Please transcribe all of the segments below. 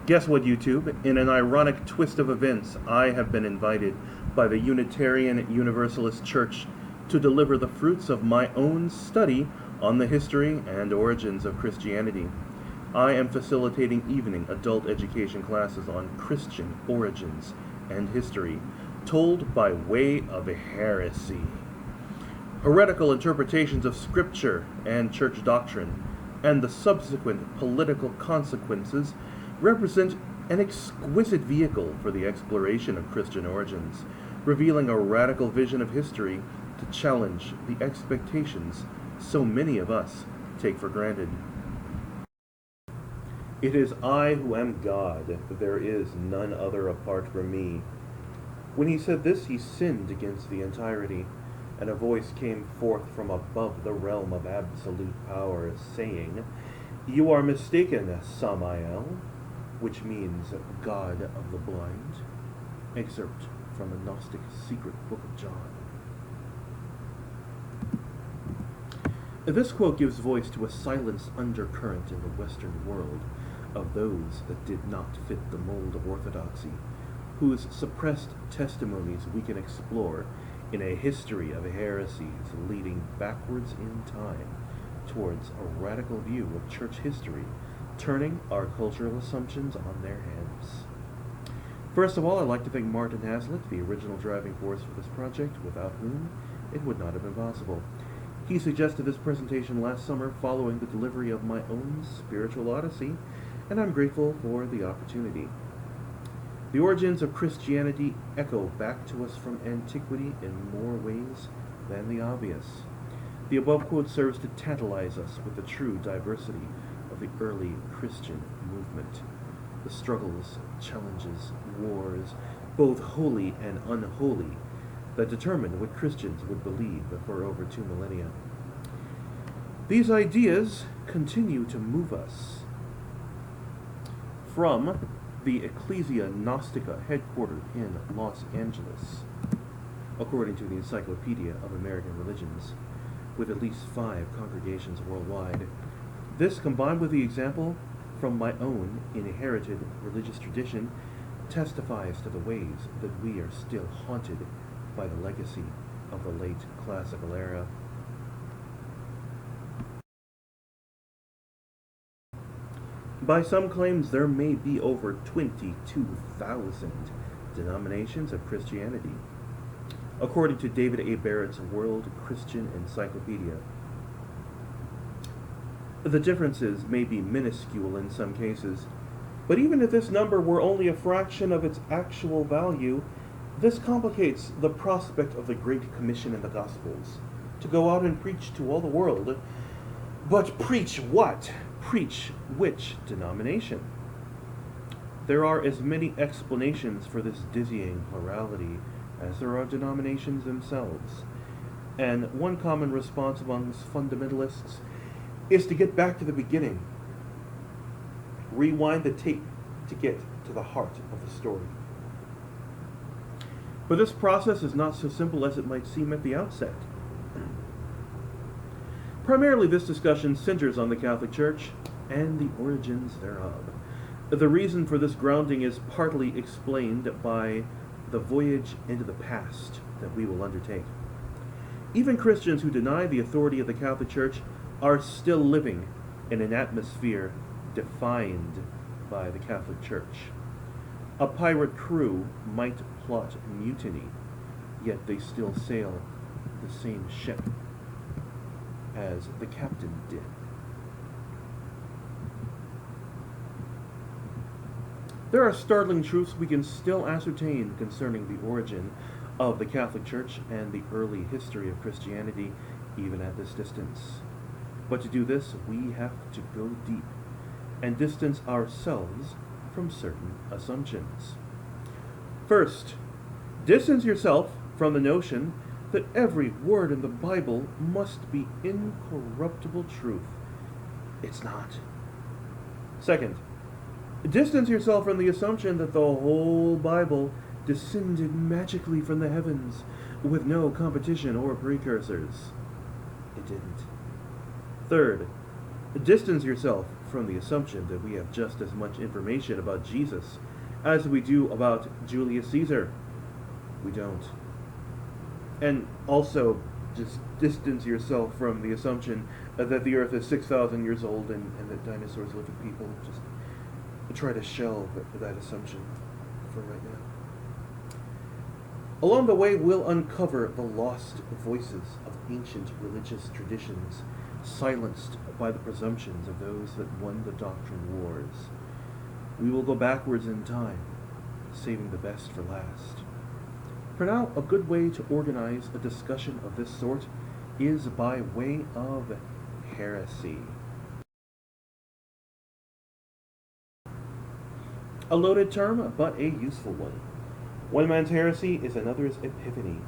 Guess what, YouTube? In an ironic twist of events, I have been invited by the Unitarian Universalist Church to deliver the fruits of my own study on the history and origins of Christianity. I am facilitating evening adult education classes on Christian origins and history, told by way of heresy. Heretical interpretations of Scripture and church doctrine, and the subsequent political consequences represent an exquisite vehicle for the exploration of Christian origins, revealing a radical vision of history to challenge the expectations so many of us take for granted. It is I who am God, there is none other apart from me. When he said this, he sinned against the entirety, and a voice came forth from above the realm of absolute power, saying, "You are mistaken, Samael," which means God of the blind. Excerpt from the Gnostic Secret Book of John. This quote gives voice to a silenced undercurrent in the Western world of those that did not fit the mold of orthodoxy, whose suppressed testimonies we can explore in a history of heresies leading backwards in time towards a radical view of church history, turning our cultural assumptions on their heads. First of all, I'd like to thank Martin Hazlitt, the original driving force for this project, without whom it would not have been possible. He suggested this presentation last summer following the delivery of my own spiritual odyssey, and I'm grateful for the opportunity. The origins of Christianity echo back to us from antiquity in more ways than the obvious. The above quote serves to tantalize us with the true diversity of the early Christian movement. The struggles, challenges, wars, both holy and unholy, that determined what Christians would believe for over 2 millennia. These ideas continue to move us from the Ecclesia Gnostica headquartered in Los Angeles, according to the Encyclopedia of American Religions, with at least 5 congregations worldwide. This, combined with the example from my own inherited religious tradition, testifies to the ways that we are still haunted by the legacy of the late classical era. By some claims, there may be over 22,000 denominations of Christianity, according to David A. Barrett's World Christian Encyclopedia. The differences may be minuscule in some cases, but even if this number were only a fraction of its actual value, this complicates the prospect of the Great Commission in the Gospels, to go out and preach to all the world. But preach what? Preach which denomination? There are as many explanations for this dizzying plurality as there are denominations themselves, and one common response amongst fundamentalists is to get back to the beginning, rewind the tape to get to the heart of the story. But this process is not so simple as it might seem at the outset. Primarily, this discussion centers on the Catholic Church and the origins thereof. The reason for this grounding is partly explained by the voyage into the past that we will undertake. Even Christians who deny the authority of the Catholic Church are still living in an atmosphere defined by the Catholic Church. A pirate crew might plot mutiny, yet they still sail the same ship as the captain did. There are startling truths we can still ascertain concerning the origin of the Catholic Church and the early history of Christianity, even at this distance. But to do this, we have to go deep and distance ourselves from certain assumptions. First, distance yourself from the notion that every word in the Bible must be incorruptible truth. It's not. Second, distance yourself from the assumption that the whole Bible descended magically from the heavens with no competition or precursors. It didn't. Third, Distance yourself from the assumption that we have just as much information about Jesus as we do about Julius Caesar. We don't. And also, just distance yourself from the assumption that the earth is 6,000 years old and that dinosaurs live with people. Just try to shelve that assumption for right now. Along the way, we'll uncover the lost voices of ancient religious traditions, silenced by the presumptions of those that won the doctrine wars. We will go backwards in time, saving the best for last. For now, a good way to organize a discussion of this sort is by way of heresy. A loaded term, but a useful one. One man's heresy is another's epiphany.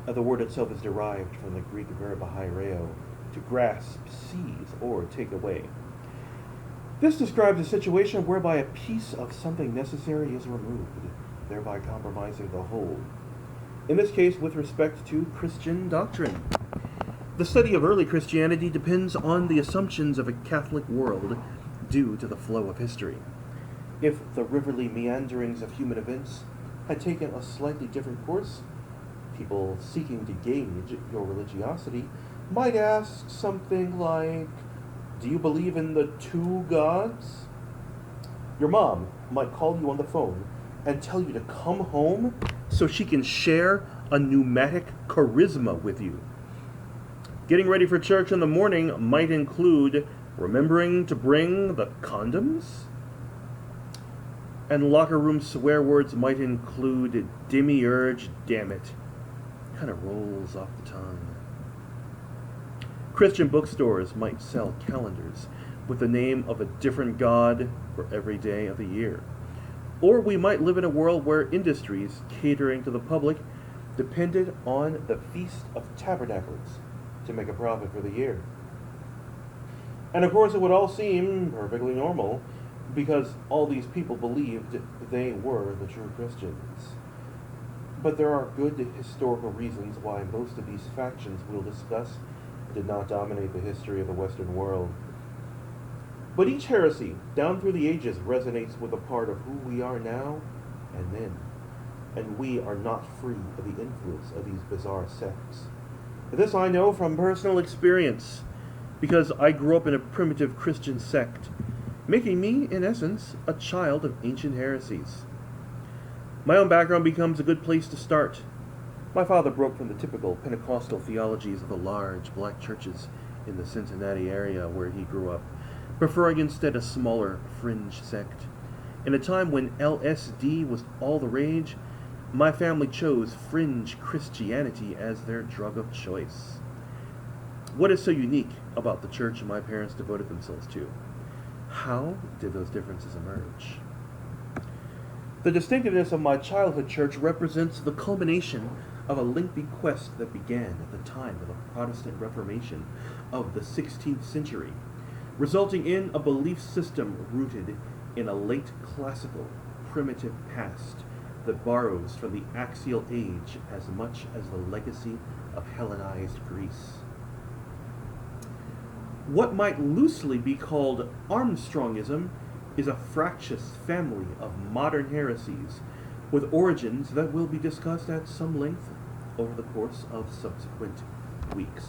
The word itself is derived from the Greek verb haireo, to grasp, seize, or take away. This describes a situation whereby a piece of something necessary is removed, thereby compromising the whole. In this case, with respect to Christian doctrine. The study of early Christianity depends on the assumptions of a Catholic world due to the flow of history. If the riverly meanderings of human events had taken a slightly different course, people seeking to gauge your religiosity might ask something like, do you believe in the two gods? Your mom might call you on the phone and tell you to come home so she can share a pneumatic charisma with you. Getting ready for church in the morning might include remembering to bring the condoms. And locker room swear words might include demiurge, damn it. Kind of rolls off the tongue. Christian bookstores might sell calendars with the name of a different god for every day of the year. Or we might live in a world where industries catering to the public depended on the Feast of Tabernacles to make a profit for the year. And of course it would all seem perfectly normal because all these people believed they were the true Christians. But there are good historical reasons why most of these factions we'll discuss did not dominate the history of the Western world. But each heresy, down through the ages, resonates with a part of who we are now and then, and we are not free of the influence of these bizarre sects. This I know from personal experience, because I grew up in a primitive Christian sect, making me, in essence, a child of ancient heresies. My own background becomes a good place to start. My father broke from the typical Pentecostal theologies of the large black churches in the Cincinnati area where he grew up, preferring instead a smaller fringe sect. In a time when LSD was all the rage, my family chose fringe Christianity as their drug of choice. What is so unique about the church my parents devoted themselves to? How did those differences emerge? The distinctiveness of my childhood church represents the culmination of a lengthy quest that began at the time of the Protestant Reformation of the 16th century, resulting in a belief system rooted in a late classical, primitive past that borrows from the axial age as much as the legacy of Hellenized Greece. What might loosely be called Armstrongism is a fractious family of modern heresies with origins that will be discussed at some length over the course of subsequent weeks.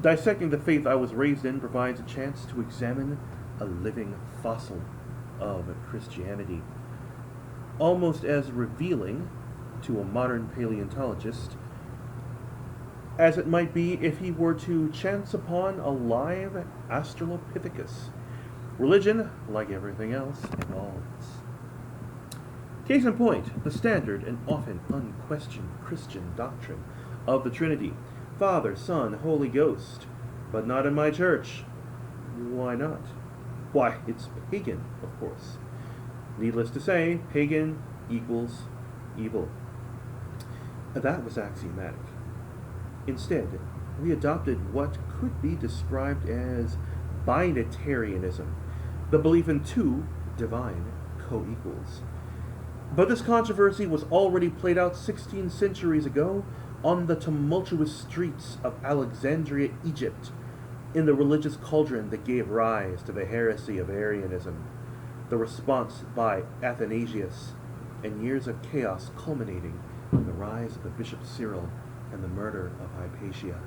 Dissecting the faith I was raised in provides a chance to examine a living fossil of Christianity, almost as revealing to a modern paleontologist as it might be if he were to chance upon a live Australopithecus. Religion, like everything else, evolves. Case in point, the standard and often unquestioned Christian doctrine of the Trinity, Father, Son, Holy Ghost, but not in my church. Why not? Why, it's pagan, of course. Needless to say, pagan equals evil. That was axiomatic. Instead, we adopted what could be described as binitarianism, the belief in two divine co-equals. But this controversy was already played out 16 centuries ago on the tumultuous streets of Alexandria, Egypt, in the religious cauldron that gave rise to the heresy of Arianism, the response by Athanasius, and years of chaos culminating in the rise of the Bishop Cyril and the murder of Hypatia.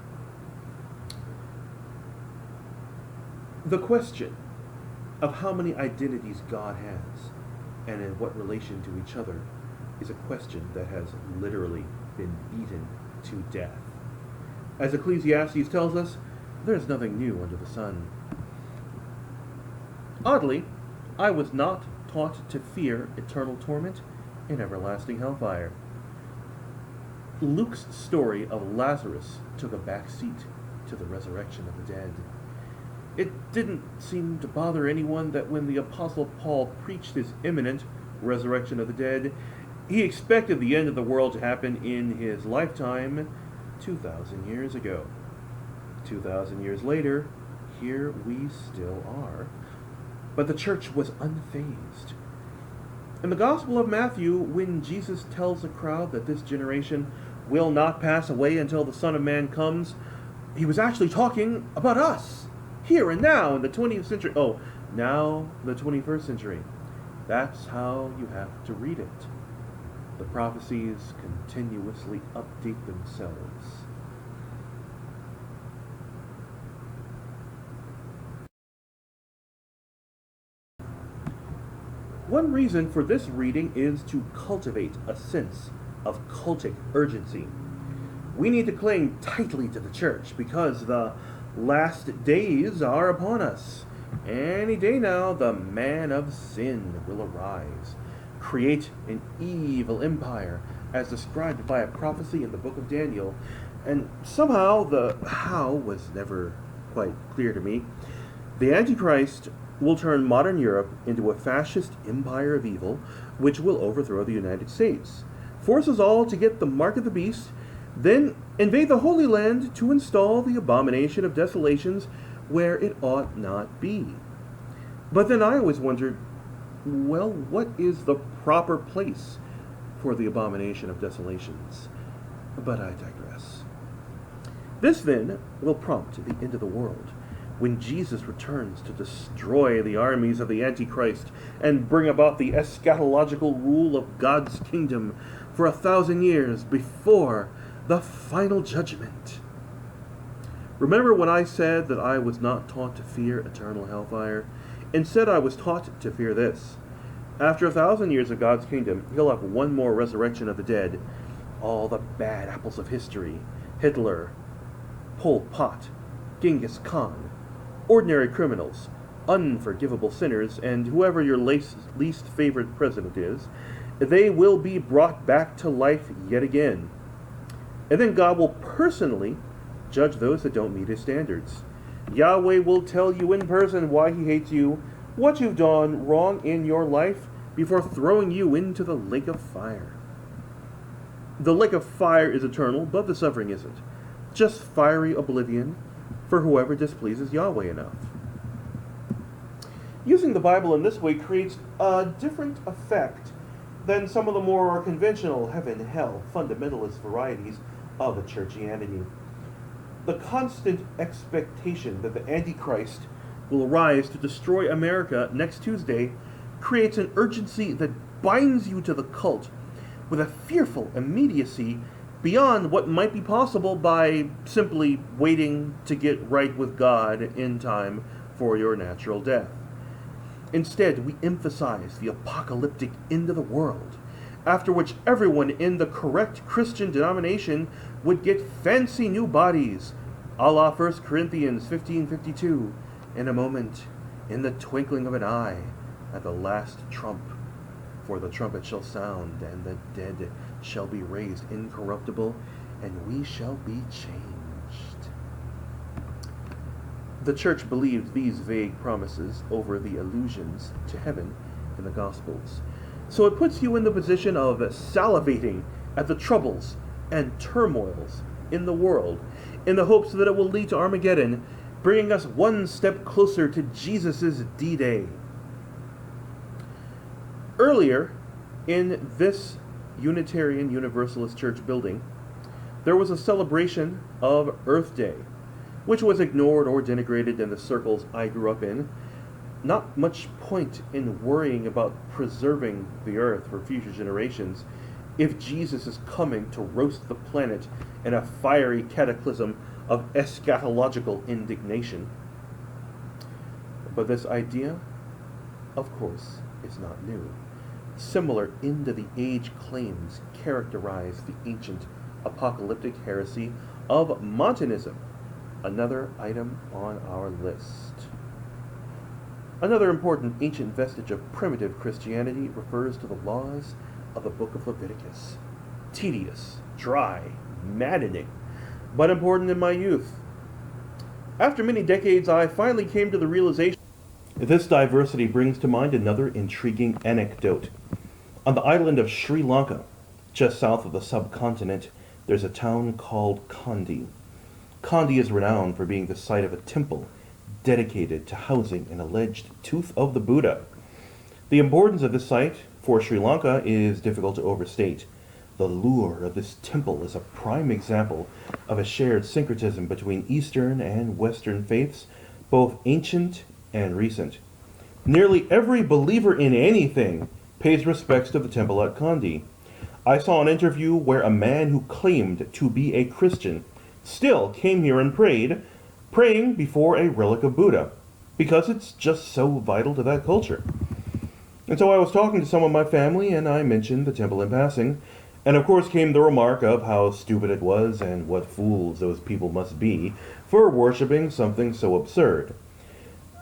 The question of how many identities God has and in what relation to each other is a question that has literally been beaten to death. As Ecclesiastes tells us, there is nothing new under the sun. Oddly, I was not taught to fear eternal torment and everlasting hellfire. Luke's story of Lazarus took a back seat to the resurrection of the dead. It didn't seem to bother anyone that when the Apostle Paul preached his imminent resurrection of the dead, he expected the end of the world to happen in his lifetime 2,000 years ago. 2,000 years later, here we still are. But the church was unfazed. In the Gospel of Matthew, when Jesus tells the crowd that this generation will not pass away until the Son of Man comes, he was actually talking about us, here and now in the 20th century. Oh, now the 21st century. That's how you have to read it. The prophecies continuously update themselves. One reason for this reading is to cultivate a sense of cultic urgency. We need to cling tightly to the church because the last days are upon us. Any day now, the man of sin will arise, create an evil empire, as described by a prophecy in the book of Daniel. And somehow the how was never quite clear to me. The Antichrist will turn modern Europe into a fascist empire of evil, which will overthrow the United States, force us all to get the mark of the beast, then invade the Holy Land to install the abomination of desolations where it ought not be. But then I always wondered, well, what is the proper place for the abomination of desolations? But I digress. This then will prompt the end of the world, when Jesus returns to destroy the armies of the Antichrist and bring about the eschatological rule of God's kingdom for 1,000 years before the final judgment. Remember when I said that I was not taught to fear eternal hellfire? Instead, I was taught to fear this. After 1,000 years of God's kingdom, he'll have one more resurrection of the dead. All the bad apples of history, Hitler, Pol Pot, Genghis Khan, ordinary criminals, unforgivable sinners, and whoever your least favorite president is, they will be brought back to life yet again. And then God will personally judge those that don't meet his standards. Yahweh will tell you in person why he hates you, what you've done wrong in your life, before throwing you into the lake of fire. The lake of fire is eternal, but the suffering isn't. Just fiery oblivion for whoever displeases Yahweh enough. Using the Bible in this way creates a different effect than some of the more conventional heaven-hell fundamentalist varieties of churchianity. The constant expectation that the Antichrist will arise to destroy America next Tuesday creates an urgency that binds you to the cult with a fearful immediacy beyond what might be possible by simply waiting to get right with God in time for your natural death. Instead, we emphasize the apocalyptic end of the world, after which everyone in the correct Christian denomination would get fancy new bodies, a la 1 Corinthians 15:52, in a moment, in the twinkling of an eye, at the last trump. For the trumpet shall sound, and the dead shall be raised incorruptible, and we shall be changed. The church believed these vague promises over the allusions to heaven in the Gospels. So it puts you in the position of salivating at the troubles and turmoils in the world, in the hopes that it will lead to Armageddon, bringing us one step closer to Jesus' D-Day. Earlier, in this Unitarian Universalist Church building, there was a celebration of Earth Day. which was ignored or denigrated in the circles I grew up in. Not much point in worrying about preserving the earth for future generations if Jesus is coming to roast the planet in a fiery cataclysm of eschatological indignation. But this idea, of course, is not new. Similar end-of-the-age claims characterize the ancient apocalyptic heresy of Montanism, another item on our list. Another important ancient vestige of primitive Christianity refers to the laws of the book of Leviticus. Tedious, dry, maddening, but important in my youth. After many decades, I finally came to the realization this diversity brings to mind another intriguing anecdote. On the island of Sri Lanka, just south of the subcontinent, there's a town called Kandy. Kandy is renowned for being the site of a temple dedicated to housing an alleged tooth of the Buddha. The importance of this site for Sri Lanka is difficult to overstate. The lure of this temple is a prime example of a shared syncretism between Eastern and Western faiths, both ancient and recent. Nearly every believer in anything pays respects to the temple at Kandy. I saw an interview where a man who claimed to be a Christian still came here and praying before a relic of Buddha, because it's just so vital to that culture. And so I was talking to some of my family, and I mentioned the temple in passing, and of course came the remark of how stupid it was and what fools those people must be for worshipping something so absurd.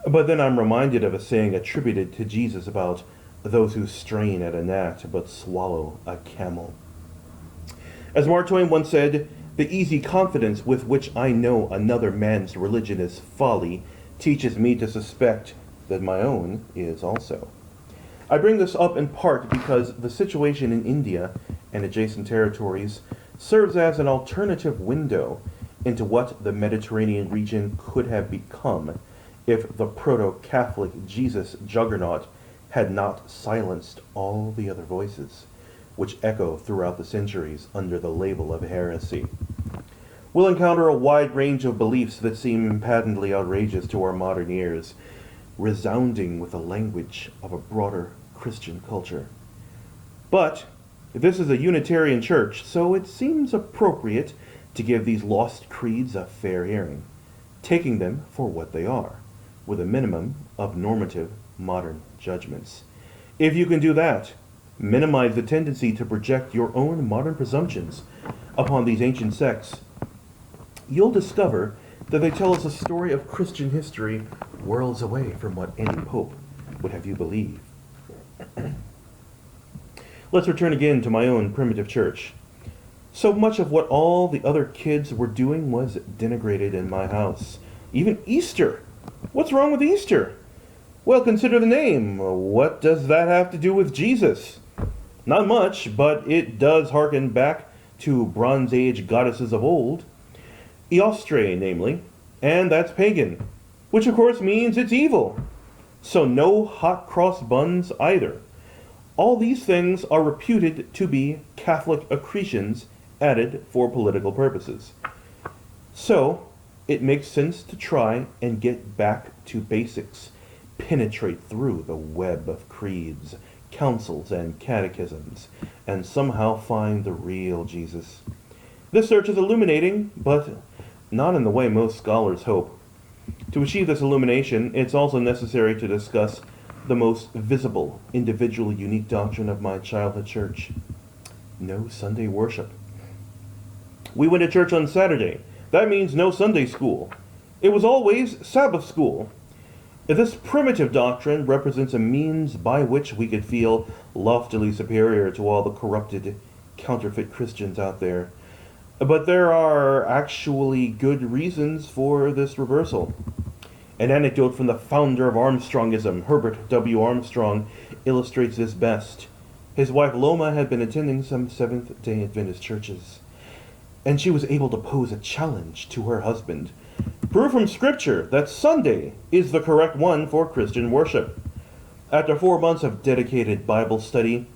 But then I'm reminded of a saying attributed to Jesus about those who strain at a gnat but swallow a camel. As Mark Twain once said, the easy confidence with which I know another man's religion is folly teaches me to suspect that my own is also. I bring this up in part because the situation in India and adjacent territories serves as an alternative window into what the Mediterranean region could have become if the proto-Catholic Jesus juggernaut had not silenced all the other voices, which echo throughout the centuries under the label of heresy. We'll encounter a wide range of beliefs that seem patently outrageous to our modern ears, resounding with the language of a broader Christian culture. But this is a Unitarian church, so it seems appropriate to give these lost creeds a fair hearing, taking them for what they are, with a minimum of normative modern judgments. If you can do that, minimize the tendency to project your own modern presumptions upon these ancient sects, you'll discover that they tell us a story of Christian history worlds away from what any pope would have you believe. Let's return again to my own primitive church. So much of what all the other kids were doing was denigrated in my house. Even Easter. What's wrong with Easter? Well, consider the name. What does that have to do with Jesus? Not much, but it does harken back to Bronze Age goddesses of old. Eostre, namely, and that's pagan, which of course means it's evil. So no hot cross buns either. All these things are reputed to be Catholic accretions added for political purposes. So it makes sense to try and get back to basics, penetrate through the web of creeds, councils, and catechisms, and somehow find the real Jesus. This search is illuminating, but not in the way most scholars hope. To achieve this illumination, it's also necessary to discuss the most visible, individual, unique doctrine of my childhood church: no Sunday worship. We went to church on Saturday. That means no Sunday school. It was always Sabbath school. This primitive doctrine represents a means by which we could feel loftily superior to all the corrupted, counterfeit Christians out there. But there are actually good reasons for this reversal. An anecdote from the founder of Armstrongism, Herbert W. Armstrong, illustrates this best. His wife Loma had been attending some Seventh-day Adventist churches, and she was able to pose a challenge to her husband. Prove from Scripture that Sunday is the correct one for Christian worship. After 4 months of dedicated Bible study,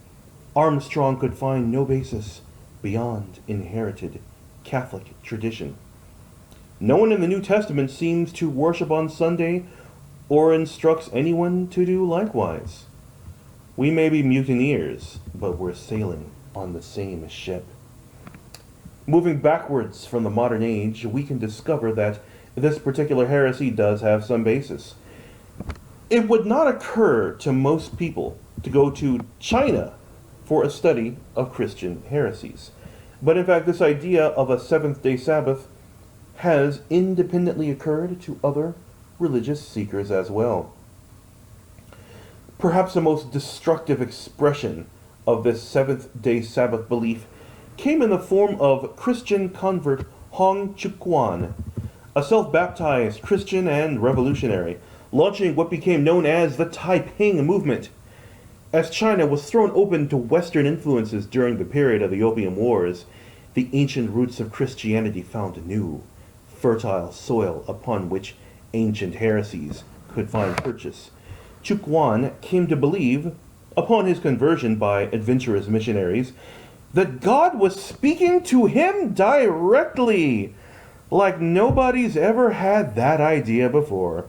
Armstrong could find no basis beyond inherited Catholic tradition. No one in the New Testament seems to worship on Sunday or instructs anyone to do likewise. We may be mutineers, but we're sailing on the same ship. Moving backwards from the modern age, we can discover that this particular heresy does have some basis. It would not occur to most people to go to China for a study of Christian heresies. But in fact, this idea of a seventh-day Sabbath has independently occurred to other religious seekers as well. Perhaps the most destructive expression of this seventh-day Sabbath belief came in the form of Christian convert Hong Chuk-Kwan, a self-baptized Christian and revolutionary, launching what became known as the Taiping movement. As China was thrown open to Western influences during the period of the Opium Wars, the ancient roots of Christianity found new, fertile soil upon which ancient heresies could find purchase. Chuk-Kwan came to believe, upon his conversion by adventurous missionaries, that God was speaking to him directly, like nobody's ever had that idea before.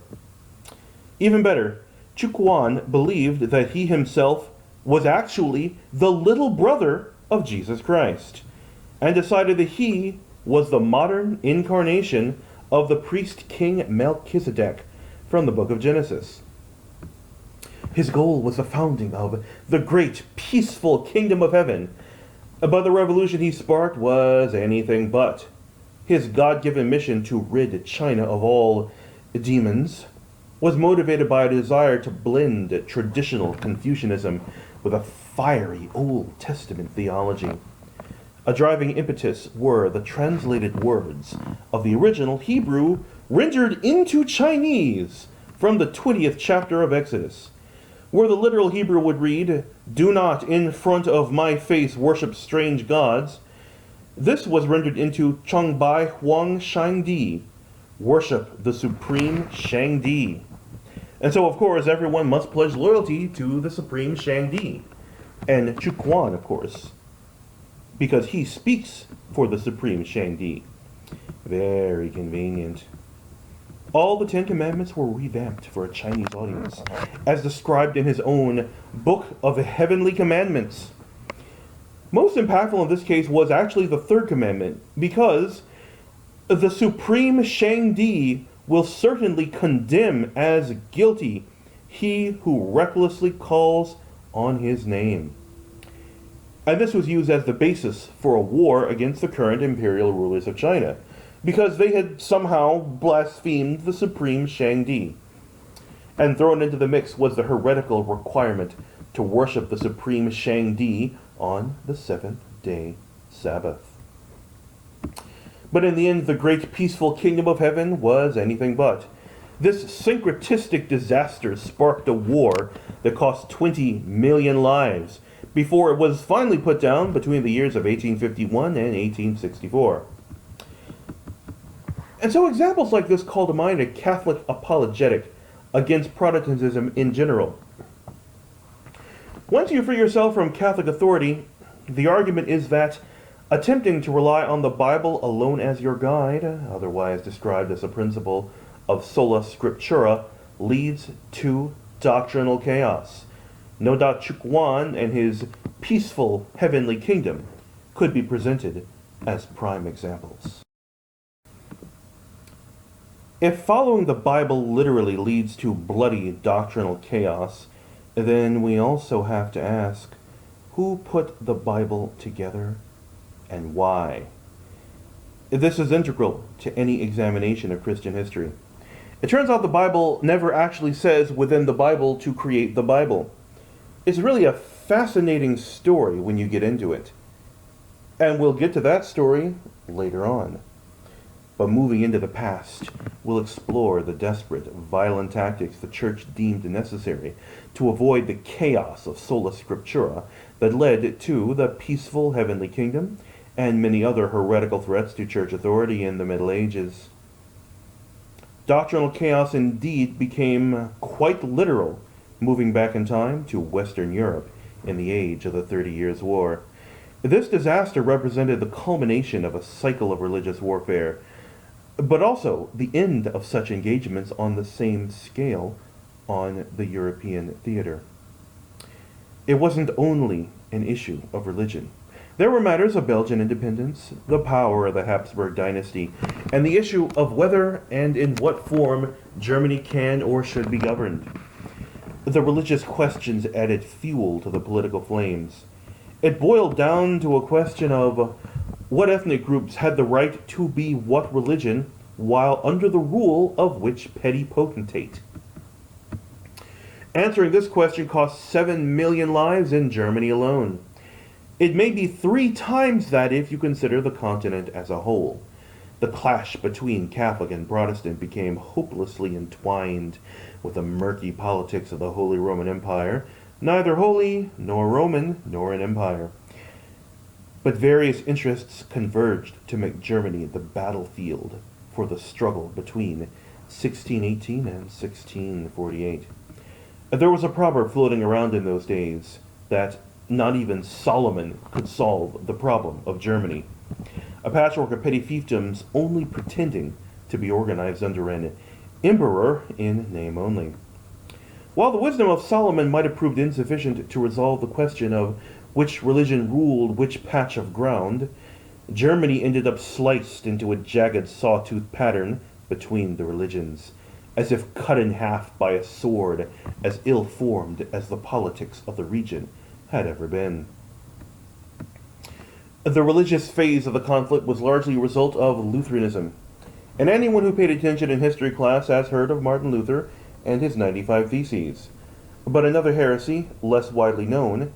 Even better, Chuk-Kwan believed that he himself was actually the little brother of Jesus Christ, and decided that he was the modern incarnation of the priest-king Melchizedek from the book of Genesis. His goal was the founding of the great, peaceful kingdom of heaven, but the revolution he sparked was anything but. His God-given mission to rid China of all demons was motivated by a desire to blend traditional Confucianism with a fiery Old Testament theology. A driving impetus were the translated words of the original Hebrew rendered into Chinese from the 20th chapter of Exodus, where the literal Hebrew would read, "Do not in front of my face worship strange gods." This was rendered into Chongbai Huang Shangdi, worship the supreme Shangdi. And so, of course, everyone must pledge loyalty to the supreme Shangdi. And Chuk-Kwan, of course, because he speaks for the supreme Shangdi. Very convenient. All the Ten Commandments were revamped for a Chinese audience, as described in his own Book of Heavenly Commandments. Most impactful in this case was actually the third commandment, because the supreme Shangdi will certainly condemn as guilty he who recklessly calls on his name. And this was used as the basis for a war against the current imperial rulers of China, because they had somehow blasphemed the supreme Shangdi. And thrown into the mix was the heretical requirement to worship the supreme Shangdi on the seventh-day Sabbath. But in the end, the great peaceful kingdom of heaven was anything but. This syncretistic disaster sparked a war that cost 20 million lives before it was finally put down between the years of 1851 and 1864. And so examples like this call to mind a Catholic apologetic against Protestantism in general. Once you free yourself from Catholic authority, the argument is that attempting to rely on the Bible alone as your guide, otherwise described as a principle of sola scriptura, leads to doctrinal chaos. No doubt Chuk-Kwan and his peaceful heavenly kingdom could be presented as prime examples. If following the Bible literally leads to bloody doctrinal chaos, then we also have to ask, who put the Bible together and why? This is integral to any examination of Christian history. It turns out the Bible never actually says within the Bible to create the Bible. It's really a fascinating story when you get into it. And we'll get to that story later on. But moving into the past, we'll explore the desperate, violent tactics the church deemed necessary to avoid the chaos of sola scriptura that led to the peaceful heavenly kingdom and many other heretical threats to church authority in the Middle Ages. Doctrinal chaos indeed became quite literal, moving back in time to Western Europe in the age of the 30 Years' War. This disaster represented the culmination of a cycle of religious warfare, but also the end of such engagements on the same scale on the European theater. It wasn't only an issue of religion. There were matters of Belgian independence, the power of the Habsburg dynasty, and the issue of whether and in what form Germany can or should be governed. The religious questions added fuel to the political flames. It boiled down to a question of what ethnic groups had the right to be what religion while under the rule of which petty potentate. Answering this question cost 7 million lives in Germany alone. It may be 3 times that if you consider the continent as a whole. The clash between Catholic and Protestant became hopelessly entwined with the murky politics of the Holy Roman Empire, neither holy, nor Roman, nor an empire. But various interests converged to make Germany the battlefield for the struggle between 1618 and 1648. There was a proverb floating around in those days that not even Solomon could solve the problem of Germany. A patchwork of petty fiefdoms only pretending to be organized under an emperor in name only. While the wisdom of Solomon might have proved insufficient to resolve the question of which religion ruled which patch of ground, Germany ended up sliced into a jagged sawtooth pattern between the religions, as if cut in half by a sword as ill-formed as the politics of the region had ever been. The religious phase of the conflict was largely a result of Lutheranism, and anyone who paid attention in history class has heard of Martin Luther and his 95 Theses. But another heresy, less widely known,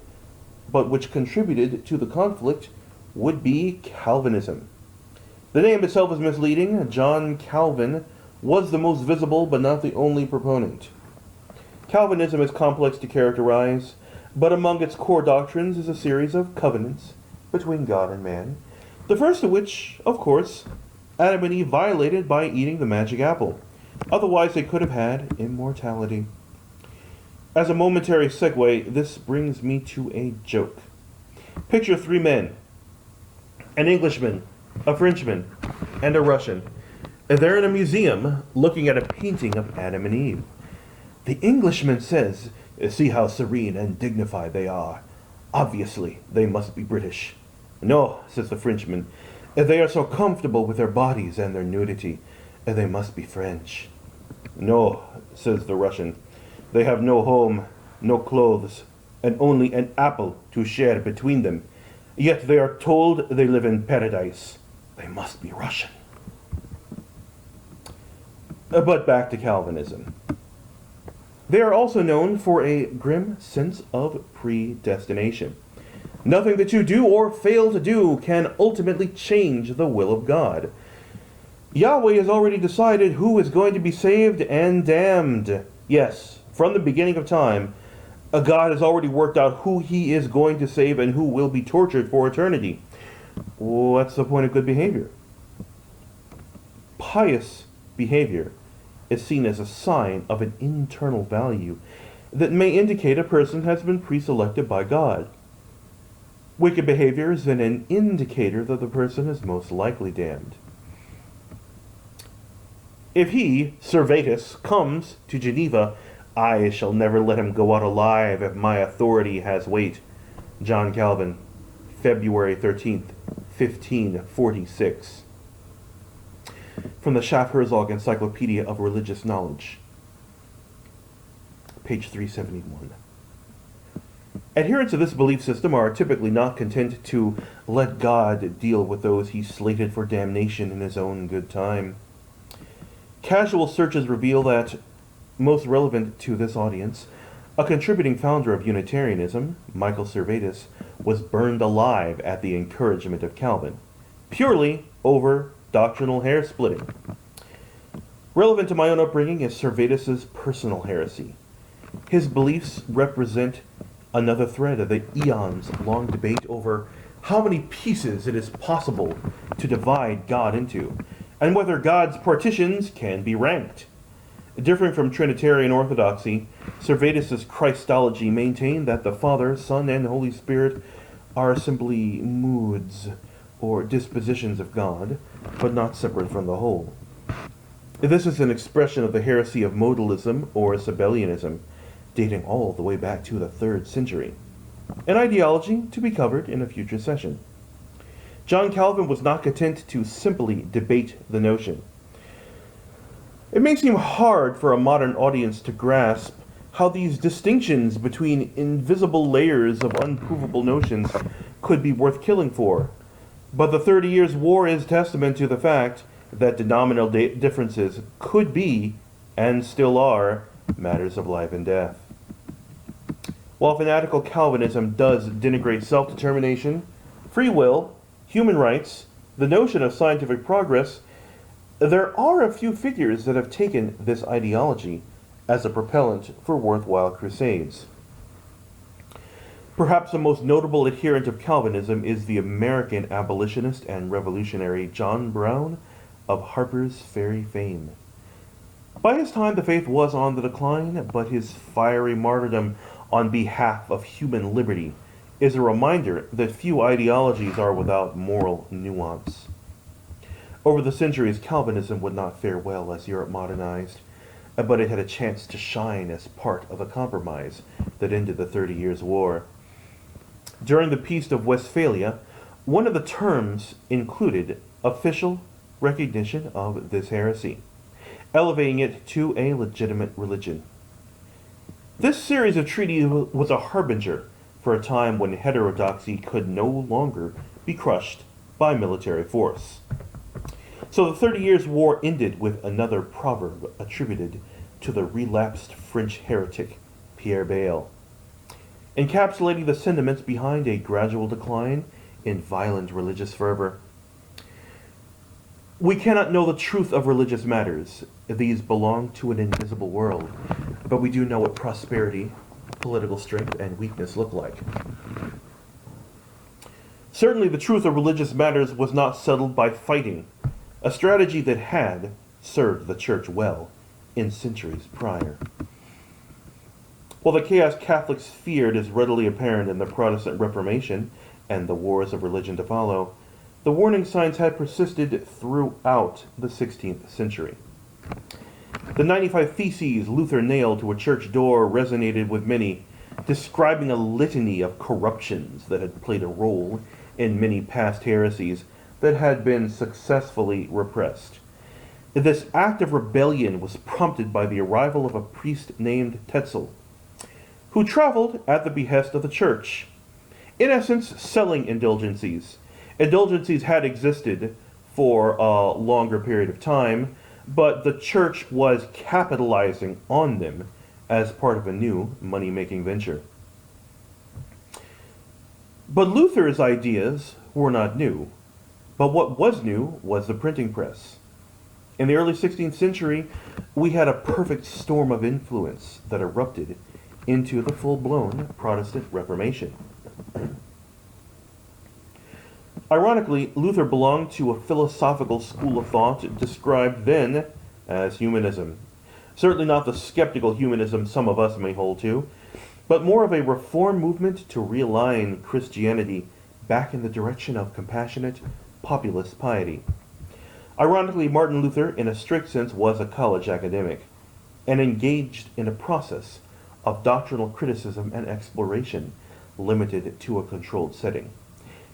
but which contributed to the conflict, would be Calvinism. The name itself is misleading. John Calvin was the most visible but not the only proponent. Calvinism is complex to characterize, but among its core doctrines is a series of covenants between God and man, the first of which, of course, Adam and Eve violated by eating the magic apple. Otherwise, they could have had immortality. As a momentary segue, this brings me to a joke. Picture 3 men, an Englishman, a Frenchman, and a Russian. They're in a museum looking at a painting of Adam and Eve. The Englishman says, "See how serene and dignified they are. Obviously, they must be British." "No," says the Frenchman, "they are so comfortable with their bodies and their nudity. They must be French." "No," says the Russian, "they have no home, no clothes, and only an apple to share between them. Yet they are told they live in paradise. They must be Russian." But back to Calvinism. They are also known for a grim sense of predestination. Nothing that you do or fail to do can ultimately change the will of God. Yahweh has already decided who is going to be saved and damned. Yes, from the beginning of time, God has already worked out who he is going to save and who will be tortured for eternity. What's the point of good behavior? Pious behavior is seen as a sign of an internal value that may indicate a person has been pre-selected by God. Wicked behavior is then an indicator that the person is most likely damned. If he, Servetus, comes to Geneva, I shall never let him go out alive if my authority has weight. John Calvin, February 13th, 1546. From the Schaff-Herzog Encyclopedia of Religious Knowledge, page 371. Adherents of this belief system are typically not content to let God deal with those he slated for damnation in his own good time. Casual searches reveal that, most relevant to this audience, a contributing founder of Unitarianism, Michael Servetus, was burned alive at the encouragement of Calvin, purely over doctrinal hair-splitting. Relevant to my own upbringing is Servetus's personal heresy. His beliefs represent another thread of the eons-long debate over how many pieces it is possible to divide God into, and whether God's partitions can be ranked. Differing from Trinitarian orthodoxy, Servetus's Christology maintained that the Father, Son, and Holy Spirit are simply moods or dispositions of God, but not separate from the whole. This is an expression of the heresy of modalism or Sabellianism, dating all the way back to the 3rd century, an ideology to be covered in a future session. John Calvin was not content to simply debate the notion. It may seem hard for a modern audience to grasp how these distinctions between invisible layers of unprovable notions could be worth killing for, but the 30 Years' War is testament to the fact that denominational differences could be, and still are, matters of life and death. While fanatical Calvinism does denigrate self-determination, free will, human rights, the notion of scientific progress, there are a few figures that have taken this ideology as a propellant for worthwhile crusades. Perhaps the most notable adherent of Calvinism is the American abolitionist and revolutionary John Brown of Harper's Ferry fame. By his time, the faith was on the decline, but his fiery martyrdom on behalf of human liberty is a reminder that few ideologies are without moral nuance. Over the centuries, Calvinism would not fare well as Europe modernized, but it had a chance to shine as part of a compromise that ended the 30 Years' War. During the Peace of Westphalia, one of the terms included official recognition of this heresy, elevating it to a legitimate religion. This series of treaties was a harbinger for a time when heterodoxy could no longer be crushed by military force. So the 30 Years' War ended with another proverb attributed to the relapsed French heretic Pierre Bayle, encapsulating the sentiments behind a gradual decline in violent religious fervor. We cannot know the truth of religious matters. These belong to an invisible world, but we do know what prosperity, political strength, and weakness look like. Certainly the truth of religious matters was not settled by fighting, a strategy that had served the Church well in centuries prior. While the chaos Catholics feared is readily apparent in the Protestant Reformation and the wars of religion to follow, the warning signs had persisted throughout the 16th century. The 95 Theses Luther nailed to a church door resonated with many, describing a litany of corruptions that had played a role in many past heresies that had been successfully repressed. This act of rebellion was prompted by the arrival of a priest named Tetzel, who traveled at the behest of the church, in essence selling indulgencies. Indulgencies had existed for a longer period of time, but the church was capitalizing on them as part of a new money-making venture. But Luther's ideas were not new, but what was new was the printing press. In the early 16th century, we had a perfect storm of influence that erupted into the full-blown Protestant Reformation. Ironically, Luther belonged to a philosophical school of thought described then as humanism. Certainly not the skeptical humanism some of us may hold to, but more of a reform movement to realign Christianity back in the direction of compassionate, populist piety. Ironically, Martin Luther, in a strict sense, was a college academic and engaged in a process of doctrinal criticism and exploration limited to a controlled setting.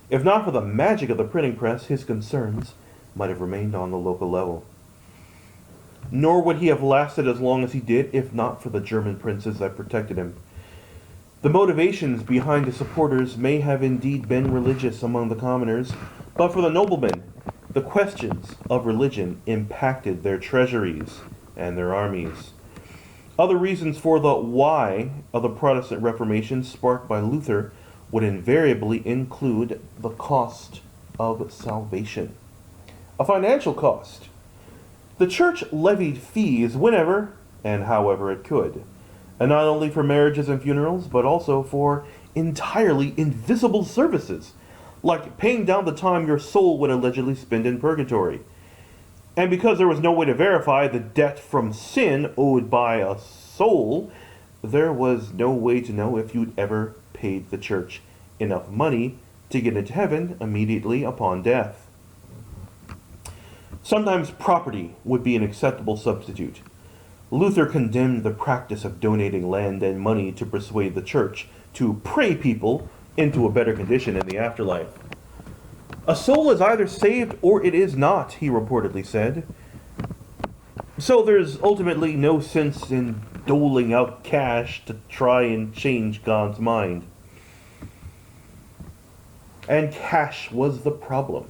If not for the magic of the printing press, his concerns might have remained on the local level. Nor would he have lasted as long as he did if not for the German princes that protected him. The motivations behind his supporters may have indeed been religious among the commoners, but for the noblemen, the questions of religion impacted their treasuries and their armies. Other reasons for the why of the Protestant Reformation sparked by Luther would invariably include the cost of salvation. A financial cost. The church levied fees whenever and however it could, and not only for marriages and funerals, but also for entirely invisible services, like paying down the time your soul would allegedly spend in purgatory. And because there was no way to verify the debt from sin owed by a soul, there was no way to know if you'd ever paid the church enough money to get into heaven immediately upon death. Sometimes property would be an acceptable substitute. Luther condemned the practice of donating land and money to persuade the church to pray people into a better condition in the afterlife. A soul is either saved or it is not, he reportedly said. So there's ultimately no sense in doling out cash to try and change God's mind. And cash was the problem.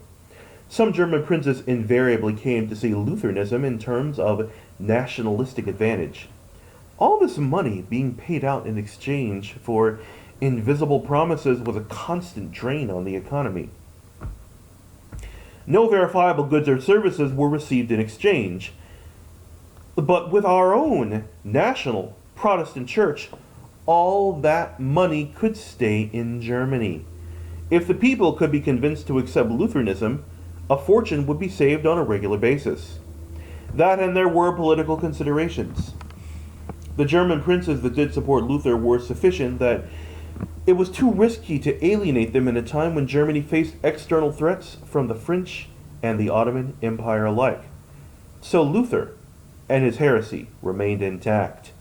Some German princes invariably came to see Lutheranism in terms of nationalistic advantage. All this money being paid out in exchange for invisible promises was a constant drain on the economy. No verifiable goods or services were received in exchange. But with our own national Protestant church, all that money could stay in Germany. If the people could be convinced to accept Lutheranism, a fortune would be saved on a regular basis. That and there were political considerations. The German princes that did support Luther were sufficient that it was too risky to alienate them in a time when Germany faced external threats from the French and the Ottoman Empire alike. So Luther and his heresy remained intact,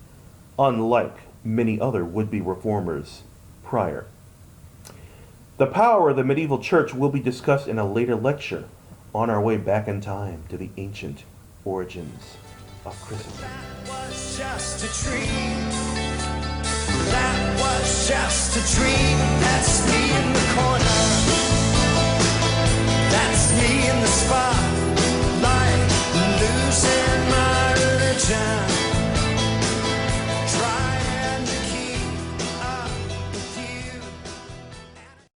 unlike many other would-be reformers prior. The power of the medieval church will be discussed in a later lecture on our way back in time to the ancient origins of Christendom. That was just a dream. That was just a dream. That's me in the corner. That's me in the spot.